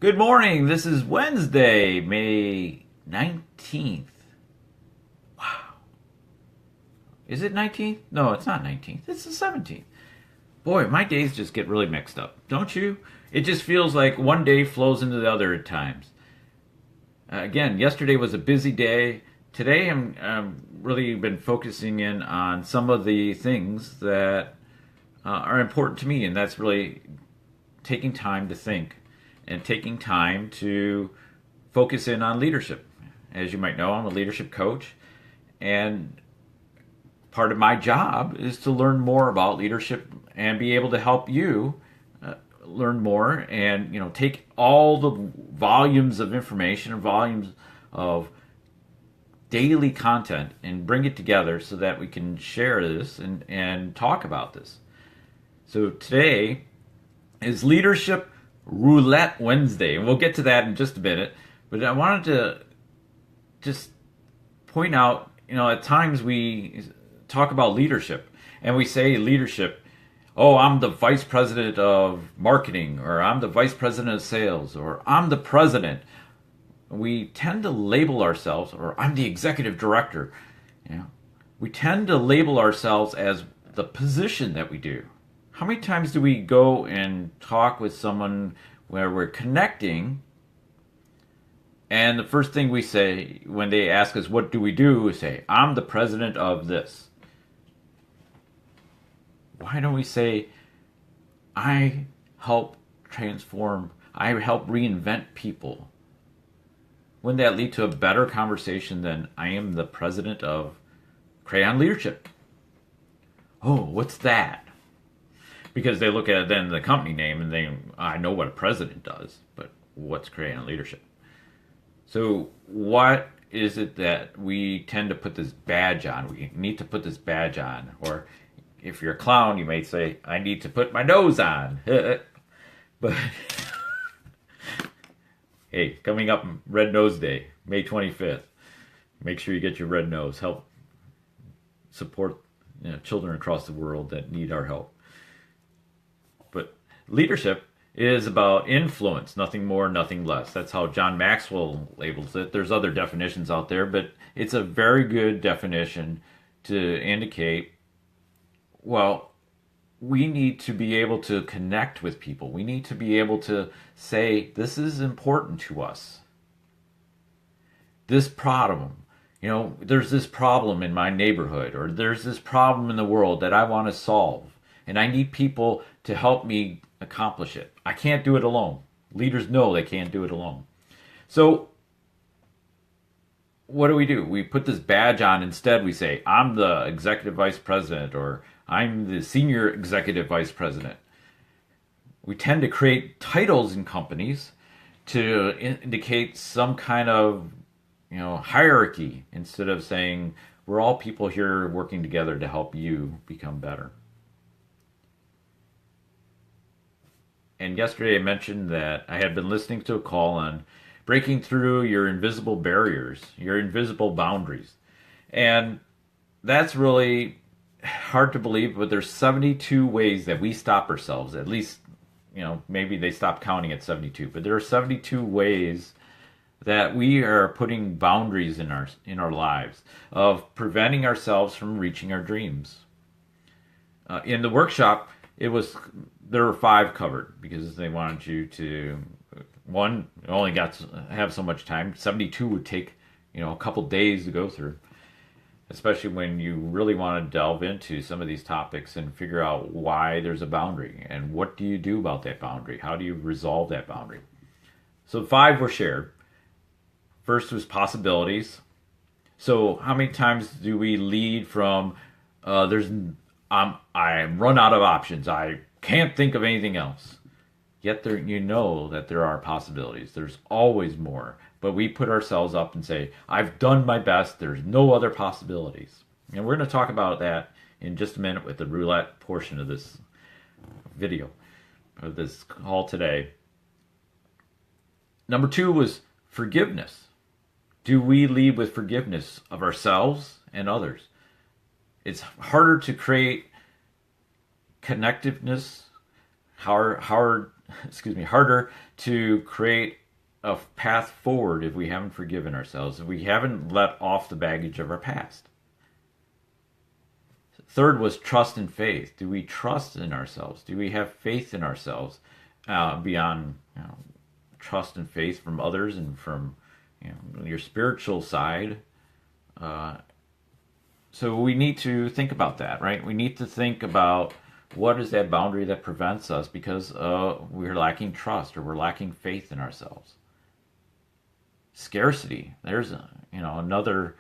Good morning. This is Wednesday, May 19th. Wow. Is it 19th? No, it's not 19th. It's the 17th. Boy, my days just get really mixed up, don't you? It just feels like one day flows into the other at times. Again, yesterday was a busy day. Today I'm really been focusing in on some of the things that are important to me, and that's really taking time to think and taking time to focus in on leadership. As you might know, I'm a leadership coach, and part of my job is to learn more about leadership and be able to help you learn more and take all the volumes of information and volumes of daily content and bring it together so that we can share this and talk about this. So today is Leadership Roulette Wednesday, and we'll get to that in just a minute. But I wanted to just point out, at times we talk about leadership, and we say leadership, oh, I'm the vice president of marketing, or I'm the vice president of sales, or I'm the president. We tend to label ourselves, or I'm the executive director. We tend to label ourselves as the position that we do. How many times do we go and talk with someone where we're connecting, and the first thing we say when they ask us what do we do, we say, I'm the president of this. Why don't we say, I help transform, I help reinvent people? Wouldn't that lead to a better conversation than I am the president of Crayon Leadership? Oh, what's that? Because they look at then the company name and I know what a president does, but what's Crayon Leadership? So what is it that we tend to put this badge on? We need to put this badge on. Or if you're a clown, you might say, I need to put my nose on. But hey, coming up Red Nose Day, May 25th. Make sure you get your red nose. Help support children across the world that need our help. But leadership is about influence, nothing more, nothing less. That's how John Maxwell labels it. There's other definitions out there, but it's a very good definition to indicate, well, we need to be able to connect with people. We need to be able to say, this is important to us. This problem, there's this problem in my neighborhood, or there's this problem in the world that I want to solve. And I need people to help me accomplish it. I can't do it alone. Leaders know they can't do it alone. So what do? We put this badge on. Instead, we say, I'm the executive vice president, or I'm the senior executive vice president. We tend to create titles in companies to indicate some kind of hierarchy, instead of saying, we're all people here working together to help you become better. And yesterday I mentioned that I had been listening to a call on breaking through your invisible barriers, your invisible boundaries. And that's really hard to believe, but there's 72 ways that we stop ourselves. At least, maybe they stopped counting at 72, but there are 72 ways that we are putting boundaries in our lives of preventing ourselves from reaching our dreams. In the workshop, there were 5 covered because they wanted you to, one, only got to have so much time. 72 would take, a couple days to go through, especially when you really want to delve into some of these topics and figure out why there's a boundary and what do you do about that boundary? How do you resolve that boundary? So 5 were shared. First was possibilities. So how many times do we lead from, I run out of options. I can't think of anything else. Yet that there are possibilities. There's always more. But we put ourselves up and say, I've done my best. There's no other possibilities. And we're going to talk about that in just a minute with the roulette portion of this video, of this call today. Number 2 was forgiveness. Do we lead with forgiveness of ourselves and others? It's harder to create connectiveness, hard harder to create a path forward if we haven't forgiven ourselves, if we haven't let off the baggage of our past. Third was trust and faith. Do we trust in ourselves? Do we have faith in ourselves beyond trust and faith from others and from your spiritual side? So we need to think about that, right? We need to think about what is that boundary that prevents us because we're lacking trust or we're lacking faith in ourselves. Scarcity. There's another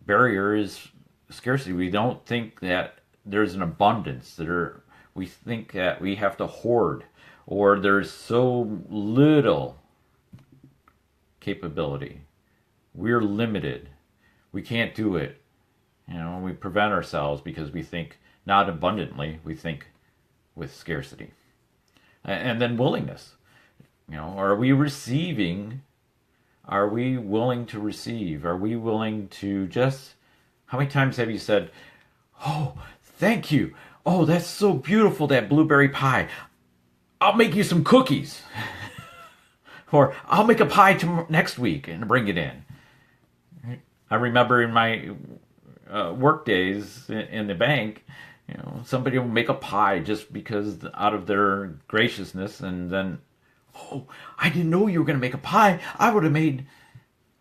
barrier is scarcity. We don't think that there's an abundance. We think that we have to hoard or there's so little capability. We're limited. We can't do it. We prevent ourselves because we think not abundantly, we think with scarcity. And then willingness. Are we receiving? Are we willing to receive? Are we willing to just, how many times have you said, oh, thank you. Oh, that's so beautiful, that blueberry pie. I'll make you some cookies. Or I'll make a pie next week and bring it in. I remember in my work days in the bank, somebody will make a pie just because out of their graciousness, and then, oh, I didn't know you were going to make a pie. I would have made,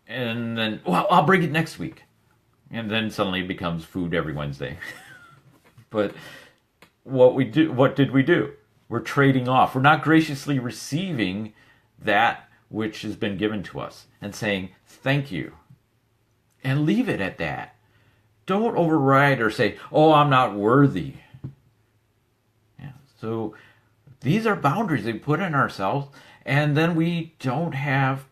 and then, well, I'll bring it next week. And then suddenly it becomes food every Wednesday. But what did we do? We're trading off. We're not graciously receiving that which has been given to us and saying, thank you. And leave it at that. Don't override or say, oh, I'm not worthy. Yeah. So these are boundaries we put in ourselves, and then we don't have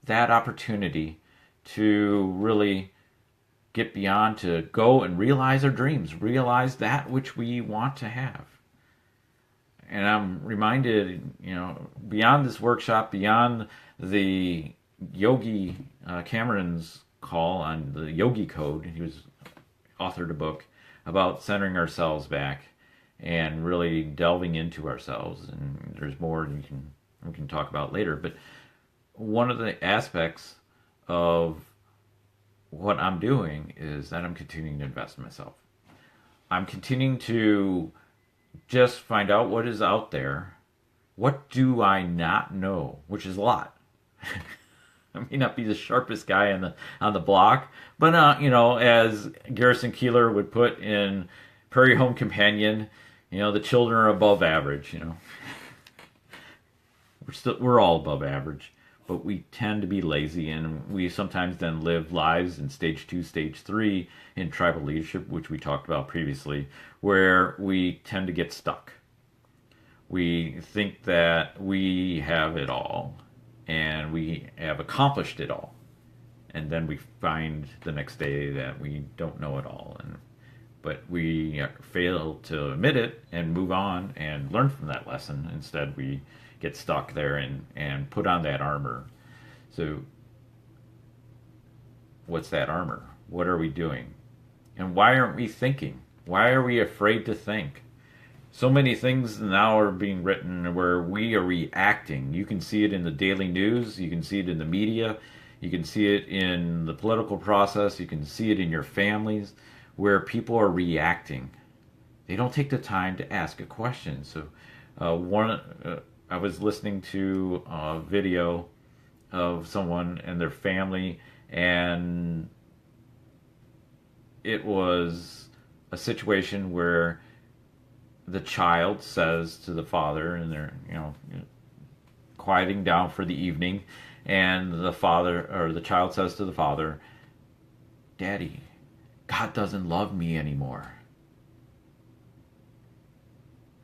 that opportunity to really get beyond, to go and realize our dreams, realize that which we want to have. And I'm reminded, beyond this workshop, beyond the Yogi Cameron's call on the Yogi Code, he was authored a book about centering ourselves back and really delving into ourselves. And there's more we can talk about later. But one of the aspects of what I'm doing is that I'm continuing to invest in myself. I'm continuing to just find out what is out there. What do I not know? Which is a lot. I may not be the sharpest guy on the block, but as Garrison Keillor would put in Prairie Home Companion, the children are above average. We're all above average, but we tend to be lazy, and we sometimes then live lives in stage 2, stage 3 in tribal leadership, which we talked about previously, where we tend to get stuck. We think that we have it all, and we have accomplished it all. And then we find the next day that we don't know it all. But we fail to admit it and move on and learn from that lesson. Instead, we get stuck there and put on that armor. So what's that armor? What are we doing? And why aren't we thinking? Why are we afraid to think? So many things now are being written where we are reacting. You can see it in the daily news. You can see it in the media. You can see it in the political process. You can see it in your families where people are reacting. They don't take the time to ask a question. So I was listening to a video of someone and their family, and it was a situation where the child says to the father, and they're quieting down for the evening, and the child says to the father, "Daddy, God doesn't love me anymore."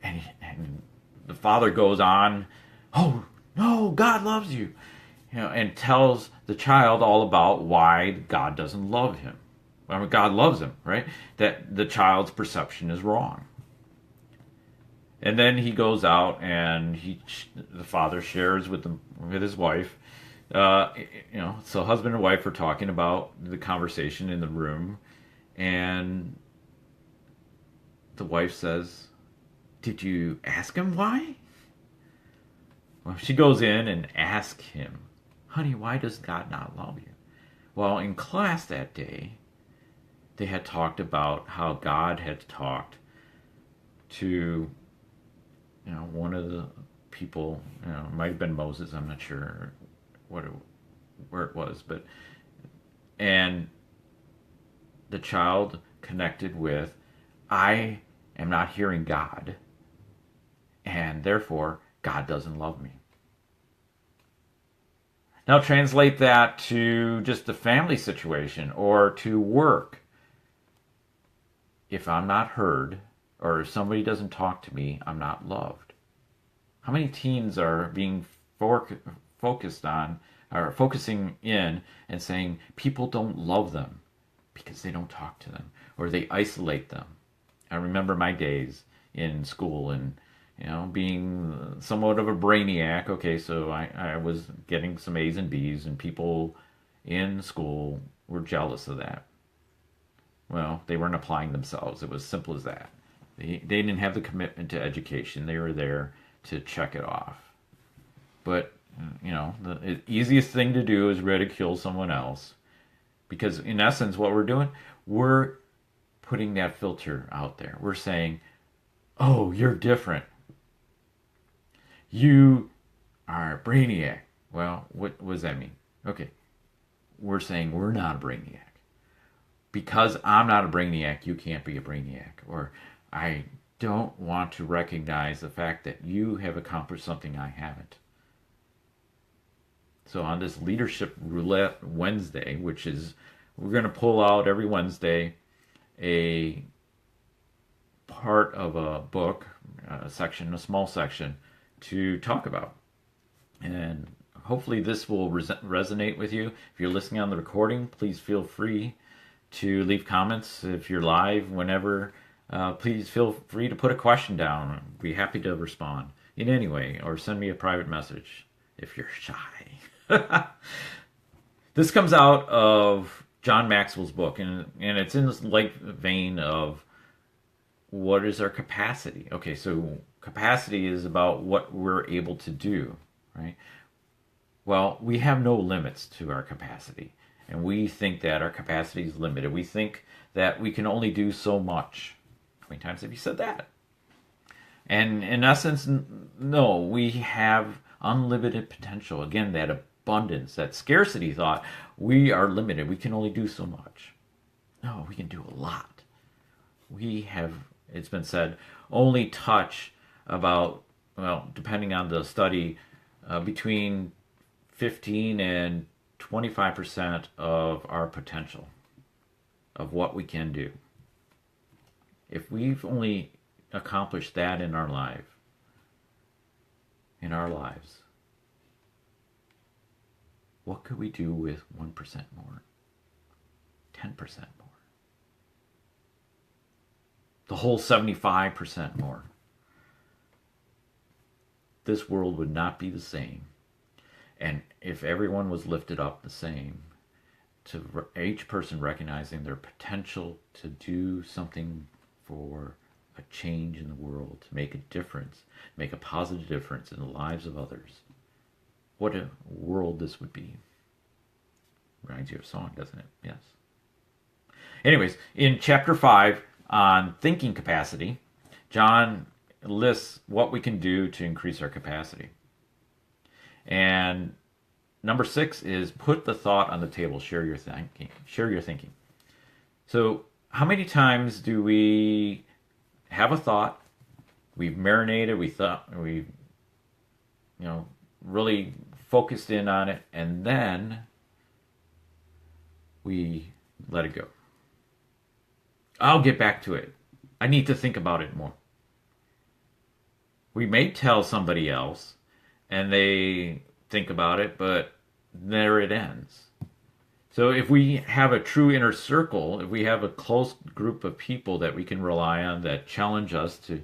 And the father goes on, "Oh no, God loves you," and tells the child all about why God doesn't love him. I mean, God loves him, right? That the child's perception is wrong. And then he goes out and the father shares with his wife. So husband and wife are talking about the conversation in the room, and the wife says, "Did you ask him why?" Well, she goes in and asks him, honey, why does God not love you? Well, in class that day, they had talked about how God had talked to, one of the people, it might have been Moses, I'm not sure where it was, and the child connected with, I am not hearing God, and therefore God doesn't love me. Now translate that to just a family situation or to work. If I'm not heard, or if somebody doesn't talk to me, I'm not loved. How many teens are being focused on, or focusing in and saying people don't love them because they don't talk to them, or they isolate them? I remember my days in school and, being somewhat of a brainiac. Okay, so I was getting some A's and B's, and people in school were jealous of that. Well, they weren't applying themselves. It was simple as that. They didn't have the commitment to education. They were there to check it off. But, the easiest thing to do is ridicule someone else. Because in essence, what we're doing, we're putting that filter out there. We're saying, oh, you're different. You are a brainiac. Well, what does that mean? Okay, we're saying we're not a brainiac. Because I'm not a brainiac, you can't be a brainiac. Or I don't want to recognize the fact that you have accomplished something I haven't. So on this Leadership Roulette Wednesday, which is, we're going to pull out every Wednesday a part of a book, a small section, to talk about. And hopefully this will resonate with you. If you're listening on the recording, please feel free to leave comments. If you're live, whenever, please feel free to put a question down. I'd be happy to respond in any way, or send me a private message if you're shy. This comes out of John Maxwell's book, and it's in this like vein of what is our capacity. Okay, so capacity is about what we're able to do, right? Well, we have no limits to our capacity, and we think that our capacity is limited. We think that we can only do so much. How many times have you said that? And in essence, no, we have unlimited potential. Again, that abundance, that scarcity thought, we are limited. We can only do so much. No, we can do a lot. We have, it's been said, only touch about, well, depending on the study, between 15 and 25% of our potential, of what we can do. If we've only accomplished that in our lives, what could we do with 1% more? 10% more? The whole 75% more? This world would not be the same. And if everyone was lifted up the same, to each person recognizing their potential to do something for a change in the world, to make a difference, make a positive difference in the lives of others, what a world this would be. Reminds you of a song, doesn't it? Yes. Anyways, in chapter 5 on thinking capacity, John lists what we can do to increase our capacity. And number 6 is put the thought on the table. Share your thinking. Share your thinking. So how many times do we have a thought? We've marinated. We've really focused in on it, and then we let it go. I'll get back to it. I need to think about it more. We may tell somebody else, and they think about it, but there it ends. So if we have a true inner circle, if we have a close group of people that we can rely on, that challenge us to,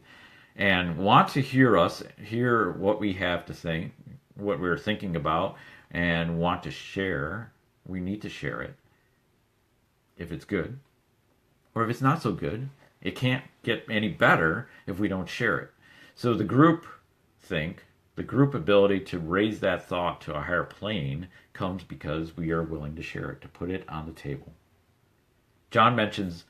and want to hear what we have to think, what we're thinking about, and want to share, we need to share it. If it's good, or if it's not so good, it can't get any better if we don't share it. So the group think, The group ability to raise that thought to a higher plane comes because we are willing to share it, to put it on the table. John mentions,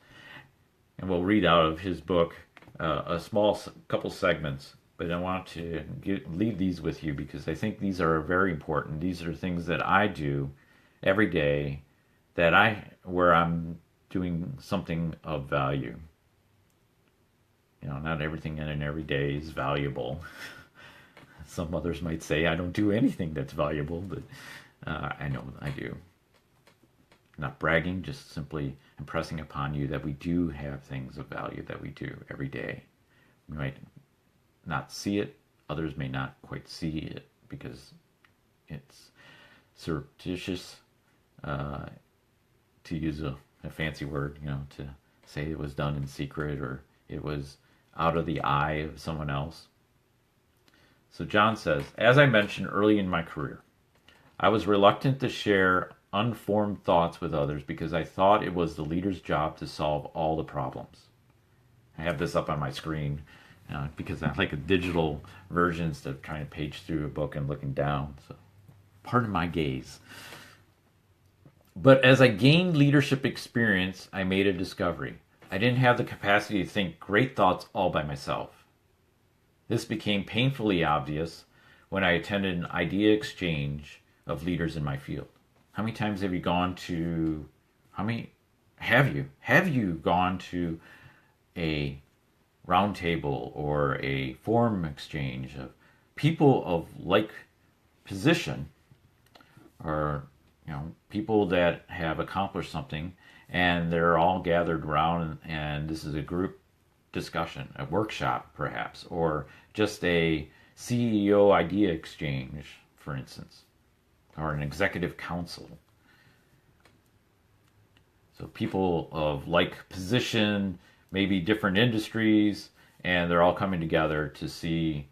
and we'll read out of his book, a small couple segments, but I want to leave these with you because I think these are very important. These are things that I do every day where I'm doing something of value. Not everything in an every day is valuable. Some others might say I don't do anything that's valuable, but I know I do. Not bragging, just simply impressing upon you that we do have things of value that we do every day. We might not see it. Others may not quite see it because it's surreptitious, to use a fancy word, to say it was done in secret or it was out of the eye of someone else. So John says, as I mentioned early in my career, I was reluctant to share unformed thoughts with others because I thought it was the leader's job to solve all the problems. I have this up on my screen because I like a digital version instead of trying to page through a book and looking down. So pardon my gaze. But as I gained leadership experience, I made a discovery. I didn't have the capacity to think great thoughts all by myself. This became painfully obvious when I attended an idea exchange of leaders in my field. How many times have you gone to, have you gone to a round table or a forum exchange of people of like position, or people that have accomplished something, and they're all gathered around, and this is a group discussion, a workshop perhaps, or just a CEO idea exchange, for instance, or an executive council. So people of like position, maybe different industries, and they're all coming together to see,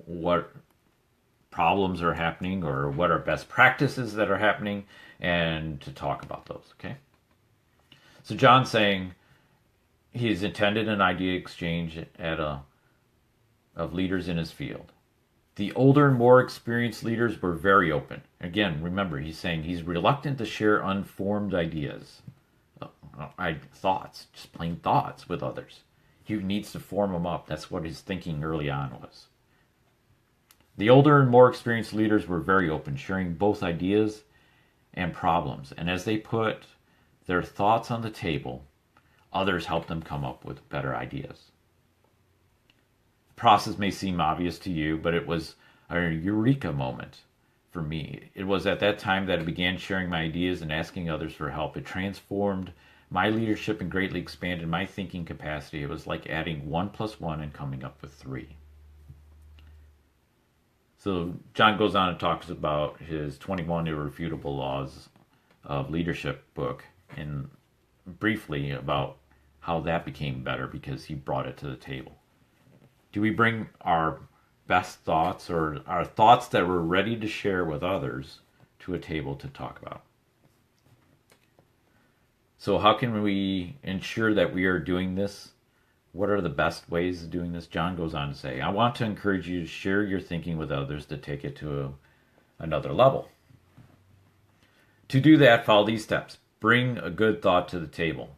what problems are happening or what are best practices that are happening, and to talk about those, okay? So John's saying he's attended an idea exchange of leaders in his field. The older and more experienced leaders were very open. Again, remember, he's saying he's reluctant to share unformed ideas, thoughts, just plain thoughts with others. He needs to form them up. That's what his thinking early on was. The older and more experienced leaders were very open, sharing both ideas and problems. And as they put their thoughts on the table, others helped them come up with better ideas. The process may seem obvious to you, but it was a Eureka moment for me. It was at that time that I began sharing my ideas and asking others for help. It transformed my leadership and greatly expanded my thinking capacity. It was like adding 1 + 1 and coming up with 3. So John goes on and talks about his 21 Irrefutable Laws of Leadership book, and briefly about how that became better because he brought it to the table. Do we bring our best thoughts or our thoughts that we're ready to share with others to a table to talk about? So how can we ensure that we are doing this? What are the best ways of doing this? John goes on to say, I want to encourage you to share your thinking with others to take it to another level. To do that, follow these steps. Bring a good thought to the table.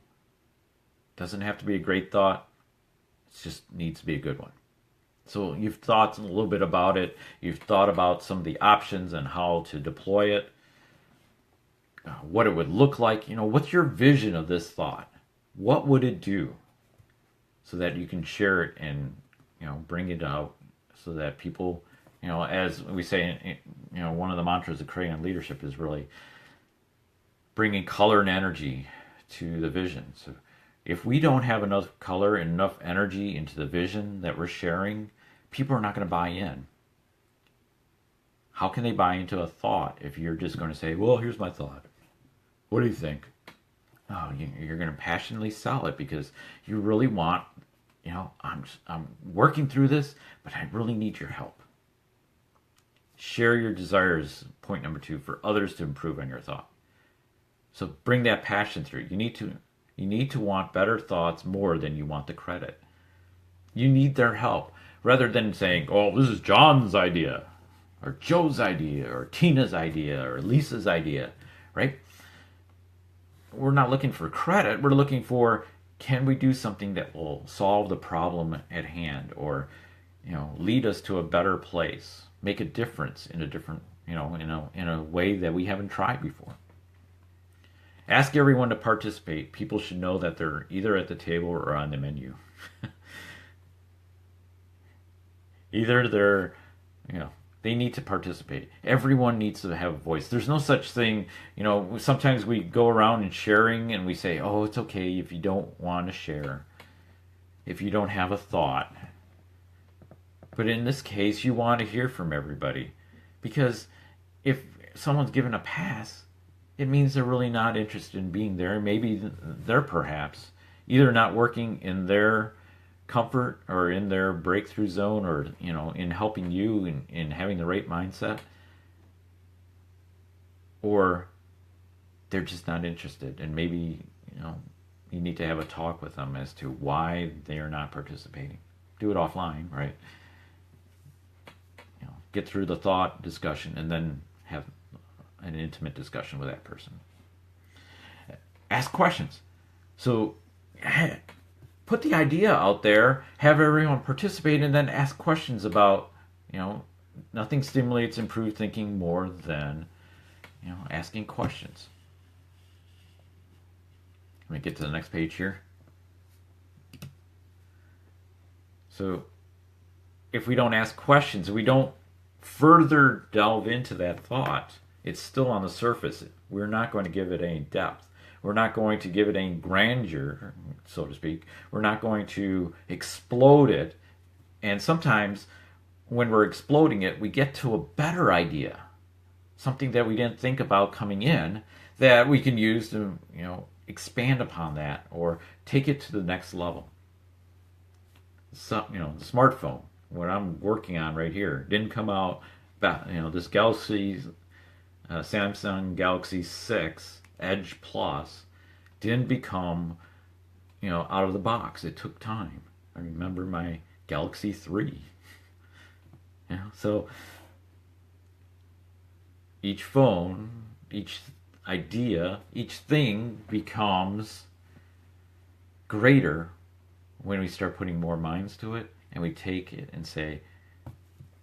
Doesn't have to be a great thought. It just needs to be a good one. So you've thought a little bit about it. You've thought about some of the options and how to deploy it. What it would look like. What's your vision of this thought? What would it do? So that you can share it and, bring it out so that people, as we say, one of the mantras of Crayon Leadership is really bringing color and energy to the vision. So if we don't have enough color and enough energy into the vision that we're sharing, people are not going to buy in. How can they buy into a thought if you're just going to say, well, here's my thought. What do you think? Oh, you're going to passionately sell it because you really want, I'm working through this, but I really need your help. Share your desires, point number 2, for others to improve on your thought. So bring that passion through. You need to want better thoughts more than you want the credit. You need their help. rather than saying, oh, this is John's idea, or Joe's idea, or Tina's idea, or Lisa's idea, right? We're not looking for credit. We're looking for, can we do something that will solve the problem at hand, or lead us to a better place, make a difference in a different, in a way that we haven't tried before. Ask everyone to participate. People should know that they're either at the table or on the menu. Either they're, they need to participate. Everyone needs to have a voice. There's no such thing, sometimes we go around and sharing and we say, oh, it's okay if you don't want to share, if you don't have a thought. But in this case, you want to hear from everybody. Because if someone's given a pass, it means they're really not interested in being there. Maybe they're perhaps either not working in their comfort or in their breakthrough zone, or in helping you in having the right mindset, or they're just not interested, and maybe you need to have a talk with them as to why they're not participating. Do it offline, right? Get through the thought discussion and then have an intimate discussion with that person. Ask questions. So put the idea out there, have everyone participate, and then ask questions about, nothing stimulates improved thinking more than, asking questions. Let me get to the next page here. So if we don't ask questions, we don't further delve into that thought, it's still on the surface. We're not going to give it any depth. We're not going to give it any grandeur, so to speak. We're not going to explode it. And sometimes when we're exploding it, we get to a better idea, something that we didn't think about coming in, that we can use to, expand upon that or take it to the next level. So, the smartphone, what I'm working on right here, didn't come out, this Galaxy, Samsung Galaxy 6 Edge Plus didn't become, out of the box. It took time. I remember my Galaxy 3. So each phone, each idea, each thing becomes greater when we start putting more minds to it, and we take it and say,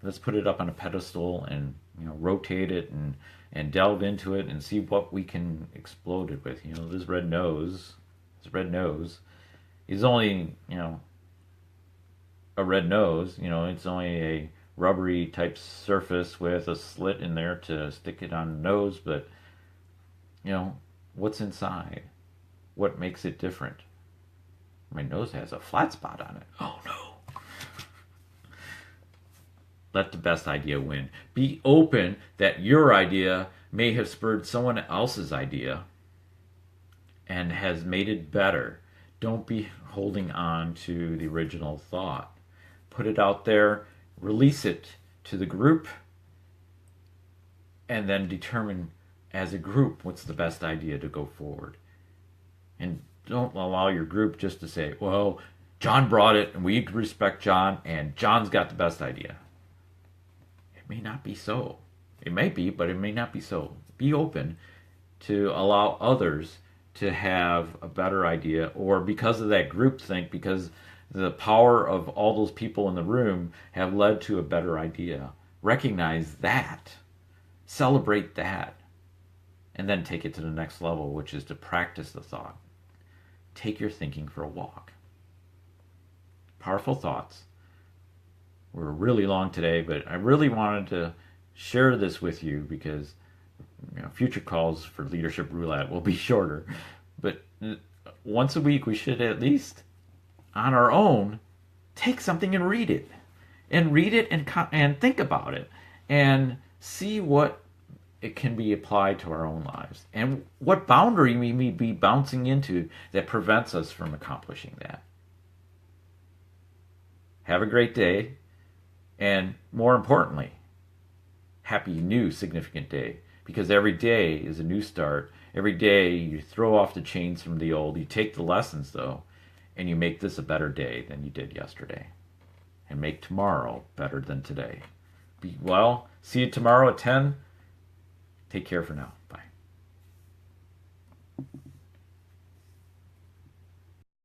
let's put it up on a pedestal and rotate it and delve into it and see what we can explode it with. This red nose is only a red nose. It's only a rubbery type surface with a slit in there to stick it on the nose, but what's inside? What makes it different? My nose has a flat spot on it. Oh no. Let the best idea win. Be open that your idea may have spurred someone else's idea and has made it better. Don't be holding on to the original thought. Put it out there, release it to the group, and then determine as a group what's the best idea to go forward. And don't allow your group just to say, well, John brought it and we respect John and John's got the best idea. It may not be so. It may be, but it may not be so. Be open to allow others to have a better idea, or because of that groupthink, because the power of all those people in the room have led to a better idea. Recognize that. Celebrate that. And then take it to the next level, which is to practice the thought. Take your thinking for a walk. Powerful thoughts. We're really long today, but I really wanted to share this with you because future calls for Leadership Roulette will be shorter. But once a week, we should at least, on our own, take something and read it. And read it and think about it. And see what it can be applied to our own lives. And what boundary we may be bouncing into that prevents us from accomplishing that. Have a great day. And more importantly, happy new significant day. Because every day is a new start. Every day you throw off the chains from the old. You take the lessons, though, and you make this a better day than you did yesterday. and make tomorrow better than today. Be well. See you tomorrow at 10. Take care for now. Bye.